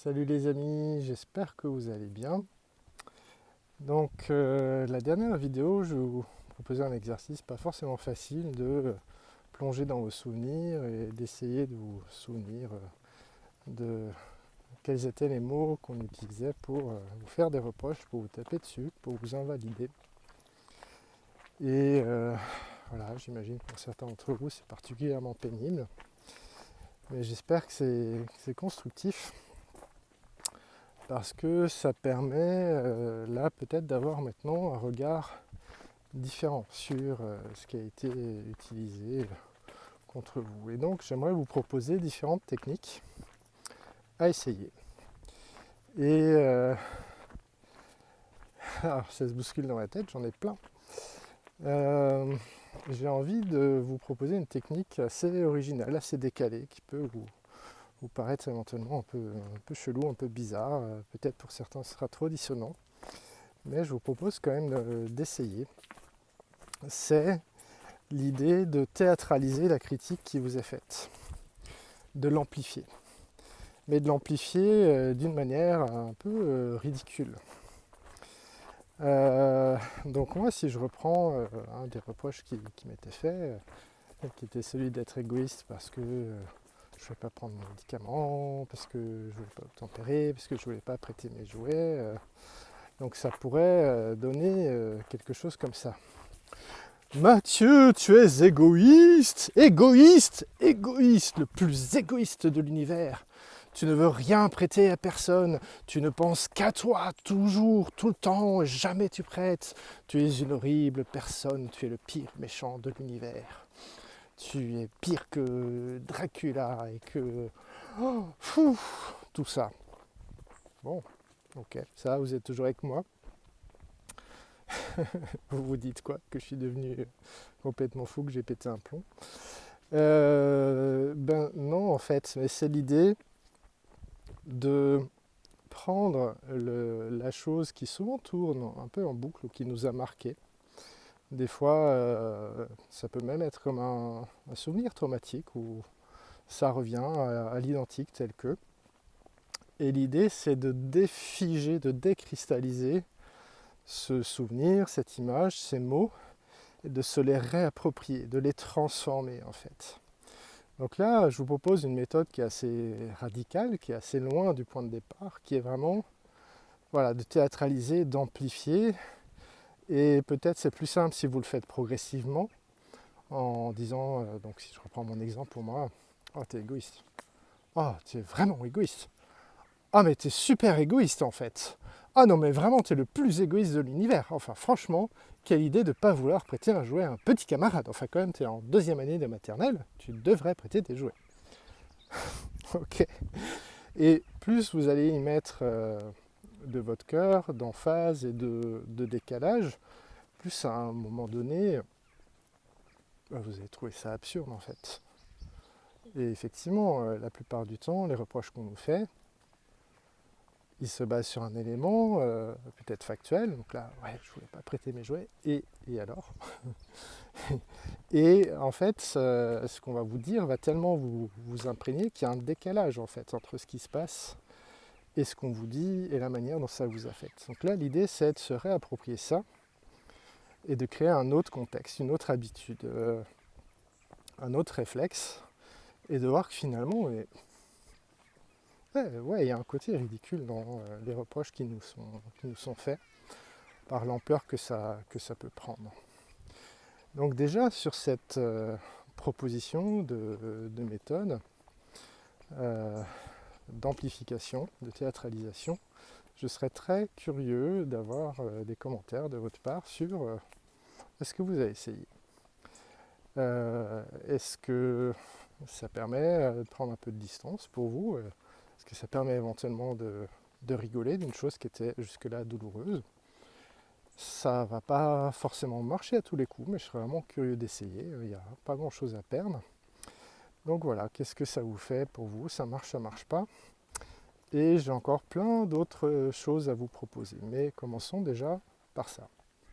Salut les amis, j'espère que vous allez bien. Donc la dernière vidéo, je vous proposais un exercice pas forcément facile de plonger dans vos souvenirs et d'essayer de vous souvenir de quels étaient les mots qu'on utilisait pour vous faire des reproches, pour vous taper dessus, pour vous invalider. Et voilà, j'imagine que pour certains d'entre vous c'est particulièrement pénible, mais j'espère que c'est constructif. Parce que ça permet là peut-être d'avoir maintenant un regard différent sur ce qui a été utilisé contre vous. Et donc j'aimerais vous proposer différentes techniques à essayer. Et alors ça se bouscule dans ma tête, j'en ai plein. J'ai envie de vous proposer une technique assez originale, assez décalée, qui peut vous paraître éventuellement un peu chelou, un peu bizarre. Peut-être pour certains ce sera trop dissonant. Mais je vous propose quand même d'essayer. C'est l'idée de théâtraliser la critique qui vous est faite, de l'amplifier, mais de l'amplifier d'une manière un peu ridicule. Donc moi, si je reprends un des reproches qui m'était fait, qui était celui d'être égoïste parce que je ne voulais pas prendre mes médicaments, parce que je ne voulais pas tempérer, parce que je ne voulais pas prêter mes jouets, donc ça pourrait donner quelque chose comme ça. Mathieu, tu es égoïste, égoïste, égoïste, le plus égoïste de l'univers. Tu ne veux rien prêter à personne, tu ne penses qu'à toi, toujours, tout le temps, jamais tu prêtes. Tu es une horrible personne, tu es le pire méchant de l'univers. Tu es pire que Dracula et que... Oh, tout ça. Bon, ok, ça, vous êtes toujours avec moi. Vous vous dites quoi? Que je suis devenu complètement fou, que j'ai pété un plomb? Ben non, en fait, mais c'est l'idée de prendre la chose qui souvent tourne un peu en boucle ou qui nous a marqué. Des fois, ça peut même être comme un souvenir traumatique où ça revient à l'identique tel que. Et l'idée, c'est de défiger, de décristalliser ce souvenir, cette image, ces mots, et de se les réapproprier, de les transformer en fait. Donc là, je vous propose une méthode qui est assez radicale, qui est assez loin du point de départ, qui est vraiment voilà, de théâtraliser, d'amplifier. Et peut-être c'est plus simple si vous le faites progressivement, en disant, donc si je reprends mon exemple pour moi, oh t'es égoïste, oh t'es vraiment égoïste, ah mais t'es super égoïste en fait, ah non mais vraiment t'es le plus égoïste de l'univers, enfin franchement, quelle idée de ne pas vouloir prêter un jouet à un petit camarade, enfin quand même t'es en 2e année de maternelle, tu devrais prêter tes jouets. Ok. Et plus vous allez y mettre de votre cœur, d'emphase et de décalage, plus à un moment donné, vous allez trouver ça absurde en fait. Et effectivement, la plupart du temps, les reproches qu'on nous fait, ils se basent sur un élément peut-être factuel. Donc là, ouais, je ne voulais pas prêter mes jouets. Et alors? Et en fait, ce qu'on va vous dire va tellement vous imprégner qu'il y a un décalage en fait entre ce qui se passe et ce qu'on vous dit et la manière dont ça vous affecte. Donc là, l'idée, c'est de se réapproprier ça et de créer un autre contexte, une autre habitude, un autre réflexe, et de voir que finalement, ouais, il y a un côté ridicule dans les reproches qui nous sont faits par l'ampleur que ça peut prendre. Donc déjà, sur cette proposition de méthode d'amplification, de théâtralisation, je serais très curieux d'avoir des commentaires de votre part sur est-ce que vous avez essayé. Est-ce que ça permet de prendre un peu de distance pour vous? Est-ce que ça permet éventuellement de rigoler d'une chose qui était jusque-là douloureuse? Ça va pas forcément marcher à tous les coups, mais je serais vraiment curieux d'essayer. Il n'y a pas grand-chose à perdre. Donc voilà, qu'est-ce que ça vous fait pour vous? Ça marche pas? Et j'ai encore plein d'autres choses à vous proposer. Mais commençons déjà par ça.